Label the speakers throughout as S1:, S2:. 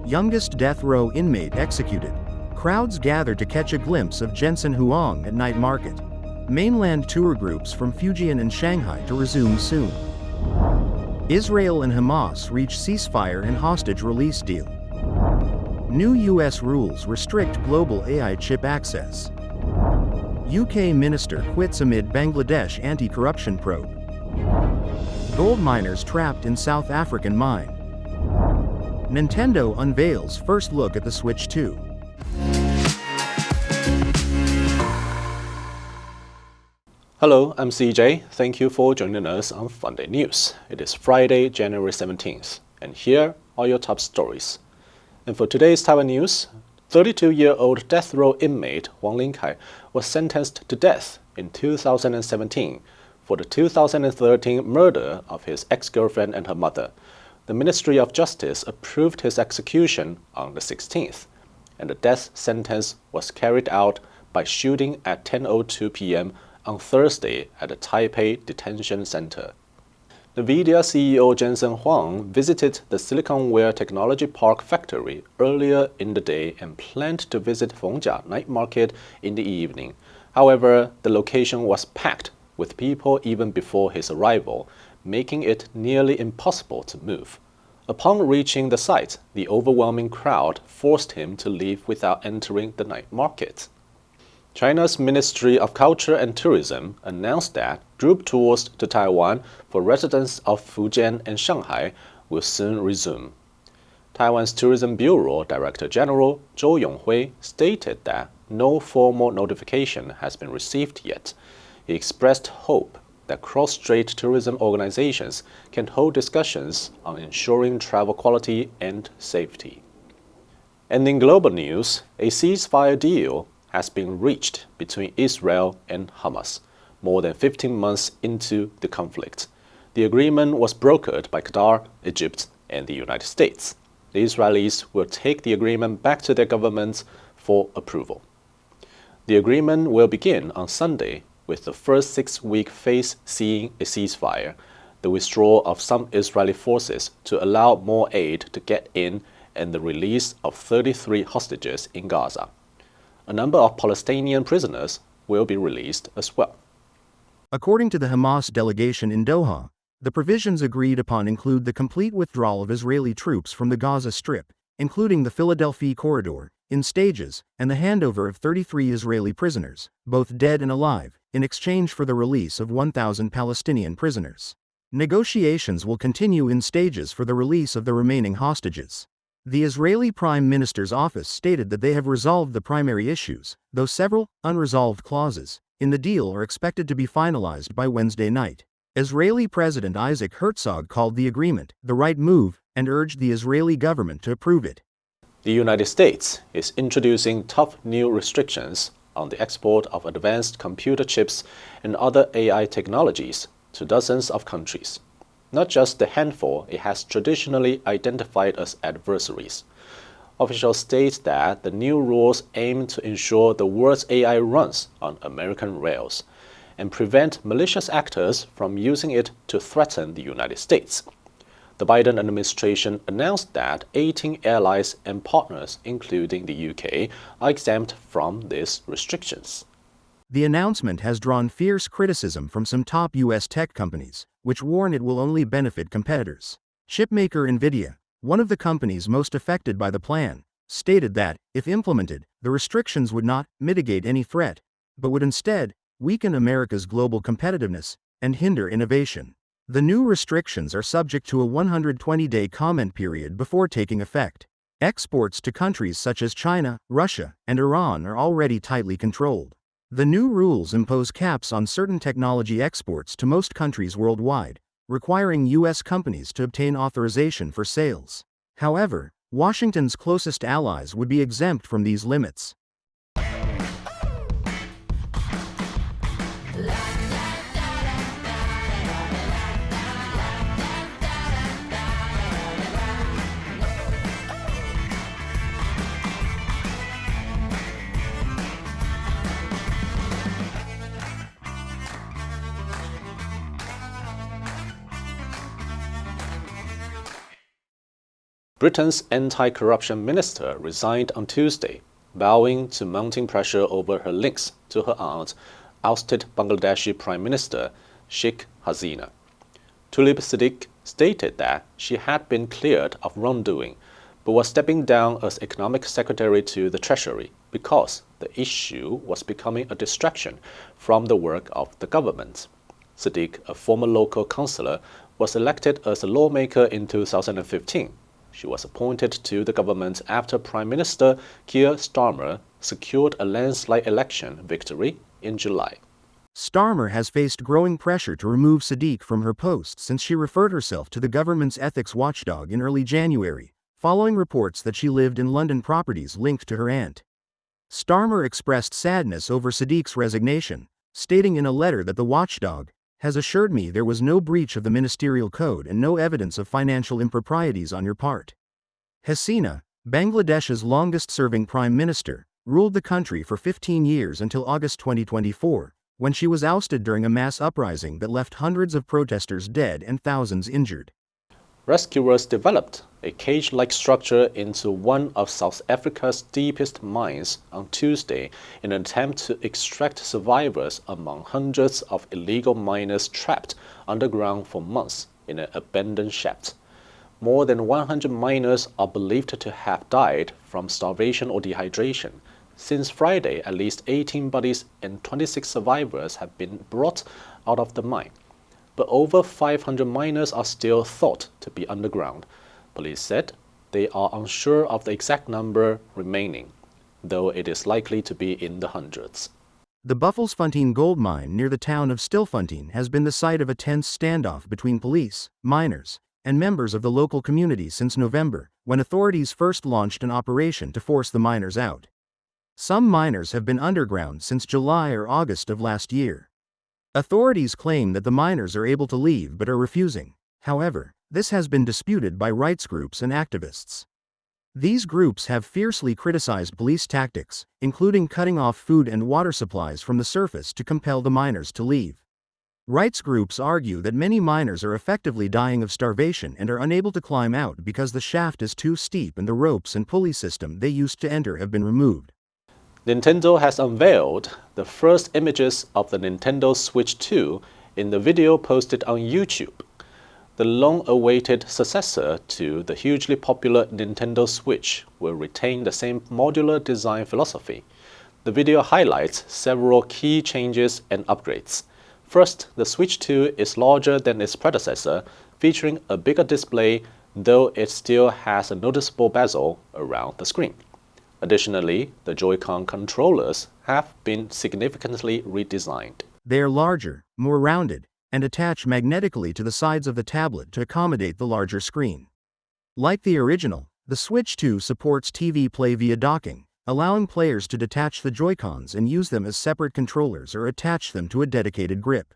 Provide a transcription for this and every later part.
S1: youngest death row inmate executed. Crowds gather to catch a glimpse of Jensen Huang at night market. Mainland tour groups from Fujian and Shanghai to resume soon. Israel and Hamas reach ceasefire and hostage release deal. New U.S. rules restrict global AI chip access. UK minister quits amid Bangladesh anti-corruption probe. Gold miners trapped in South African mine. Nintendo unveils first look at the Switch 2.
S2: Hello, I'm CJ. Thank you for joining us on Funday News. It is Friday, January 17th, and here are your top stories. And for today's Taiwan news, 32-year-old death row inmate Wang Linkai was sentenced to death in 2017 for the 2013 murder of his ex-girlfriend and her mother. The Ministry of Justice approved his execution on the 16th, and the death sentence was carried out by shooting at 10:02 p.m. on Thursday at the Taipei Detention Center. NVIDIA CEO Jensen Huang visited the Silicon-Ware Technology Park factory earlier in the day and planned to visit Funday night market in the evening. However, the location was packed with people even before his arrival, making it nearly impossible to move. Upon reaching the site, the overwhelming crowd forced him to leave without entering the night market. China's Ministry of Culture and Tourism announced that group tours to Taiwan for residents of Fujian and Shanghai will soon resume. Taiwan's Tourism Bureau Director General Zhou Yonghui stated that no formal notification has been received yet. He expressed hope that cross-strait tourism organizations can hold discussions on ensuring travel quality and safety. And in global news, a ceasefire deal has been reached between Israel and Hamas, more than 15 months into the conflict. The agreement was brokered by Qatar, Egypt, and the United States. The Israelis will take the agreement back to their government for approval. The agreement will begin on Sunday, with the first 6-week phase seeing a ceasefire, the withdrawal of some Israeli forces to allow more aid to get in, and the release of 33 hostages in Gaza. A number of Palestinian prisoners will be released as well.
S1: According to the Hamas delegation in Doha, the provisions agreed upon include the complete withdrawal of Israeli troops from the Gaza Strip, including the Philadelphia corridor, in stages, and the handover of 33 Israeli prisoners, both dead and alive, in exchange for the release of 1,000 Palestinian prisoners. Negotiations will continue in stages for the release of the remaining hostages. The Israeli Prime Minister's office stated that they have resolved the primary issues, though several unresolved clauses in the deal are expected to be finalized by Wednesday night. Israeli President Isaac Herzog called the agreement the right move and urged the Israeli government to approve it.
S2: The United States is introducing tough new restrictions on the export of advanced computer chips and other AI technologies to dozens of countries, not just the handful it has traditionally identified as adversaries. Officials state that the new rules aim to ensure the world's AI runs on American rails and prevent malicious actors from using it to threaten the United States. The Biden administration announced that 18 allies and partners, including the UK, are exempt from these restrictions.
S1: The announcement has drawn fierce criticism from some top U.S. tech companies, which warn it will only benefit competitors. Chipmaker NVIDIA, one of the companies most affected by the plan, stated that, if implemented, the restrictions would not mitigate any threat, but would instead weaken America's global competitiveness and hinder innovation. The new restrictions are subject to a 120-day comment period before taking effect. Exports to countries such as China, Russia, and Iran are already tightly controlled. The new rules impose caps on certain technology exports to most countries worldwide, requiring U.S. companies to obtain authorization for sales. However, Washington's closest allies would be exempt from these limits.
S2: Britain's anti-corruption minister resigned on Tuesday, bowing to mounting pressure over her links to her aunt, ousted Bangladeshi Prime Minister Sheikh Hasina. Tulip Siddiq stated that she had been cleared of wrongdoing, but was stepping down as economic secretary to the Treasury because the issue was becoming a distraction from the work of the government. Siddiq, a former local councillor, was elected as a lawmaker in 2015. She was appointed to the government after Prime Minister Keir Starmer secured a landslide election victory in July.
S1: Starmer has faced growing pressure to remove Siddiq from her post since she referred herself to the government's ethics watchdog in early January, following reports that she lived in London properties linked to her aunt. Starmer expressed sadness over Siddiq's resignation, stating in a letter that the watchdog has assured me there was no breach of the ministerial code and no evidence of financial improprieties on your part. Hasina, Bangladesh's longest-serving prime minister, ruled the country for 15 years until August 2024, when she was ousted during a mass uprising that left hundreds of protesters dead and thousands injured.
S2: Rescuers developed a cage-like structure into one of South Africa's deepest mines on Tuesday in an attempt to extract survivors among hundreds of illegal miners trapped underground for months in an abandoned shaft. More than 100 miners are believed to have died from starvation or dehydration. Since Friday, at least 18 bodies and 26 survivors have been brought out of the mine. But over 500 miners are still thought to be underground. Police said they are unsure of the exact number remaining, though it is likely to be in the hundreds.
S1: The Buffelsfontein gold mine near the town of Stilfontein has been the site of a tense standoff between police, miners, and members of the local community since November, when authorities first launched an operation to force the miners out. Some miners have been underground since July or August of last year. Authorities claim that the miners are able to leave but are refusing. However, this has been disputed by rights groups and activists. These groups have fiercely criticized police tactics, including cutting off food and water supplies from the surface to compel the miners to leave. Rights groups argue that many miners are effectively dying of starvation and are unable to climb out because the shaft is too steep and the ropes and pulley system they used to enter have been removed.
S2: Nintendo has unveiled the first images of the Nintendo Switch 2 in the video posted on YouTube. The long-awaited successor to the hugely popular Nintendo Switch will retain the same modular design philosophy. The video highlights several key changes and upgrades. First, the Switch 2 is larger than its predecessor, featuring a bigger display, though it still has a noticeable bezel around the screen. Additionally, the Joy-Con controllers have been significantly redesigned.
S1: They are larger, more rounded, and attach magnetically to the sides of the tablet to accommodate the larger screen. Like the original, the Switch 2 supports TV play via docking, allowing players to detach the Joy-Cons and use them as separate controllers or attach them to a dedicated grip.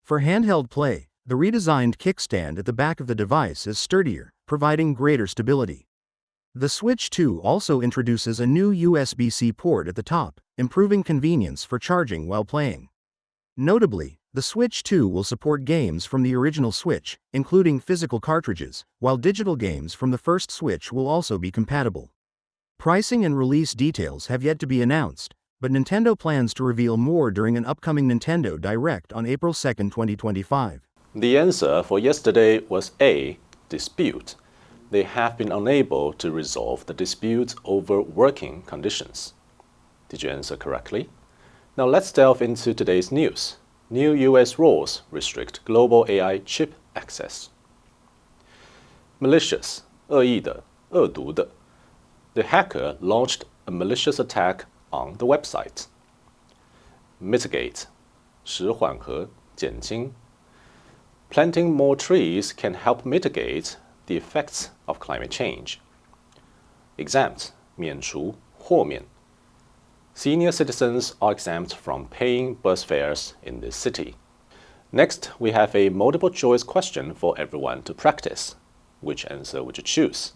S1: For handheld play, the redesigned kickstand at the back of the device is sturdier, providing greater stability. The Switch 2 also introduces a new USB-C port at the top, improving convenience for charging while playing. Notably, the Switch 2 will support games from the original Switch, including physical cartridges, while digital games from the first Switch will also be compatible. Pricing and release details have yet to be announced, but Nintendo plans to reveal more during an upcoming Nintendo Direct on April 2, 2025.
S2: The answer for yesterday was A. Dispute. They have been unable to resolve the dispute over working conditions. Did you answer correctly? Now let's delve into today's news. New US rules restrict global AI chip access. Malicious, 恶意的, 恶毒的. The hacker launched a malicious attack on the website. Mitigate, 使缓和, 减轻. Planting more trees can help mitigate the effects of climate change. Exempt, 免除, 豁免. Senior citizens are exempt from paying bus fares in this city. Next, we have a multiple choice question for everyone to practice. Which answer would you choose?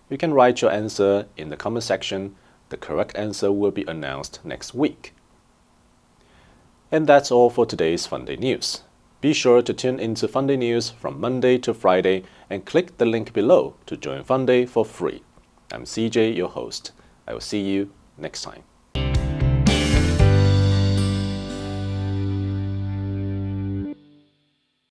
S2: You can write your answer in the comment section. The correct answer will be announced next week. And that's all for today's Funday news. Be sure to tune into Funday News from Monday to Friday and click the link below to join Funday for free. I'm CJ, your host. I will see you next time.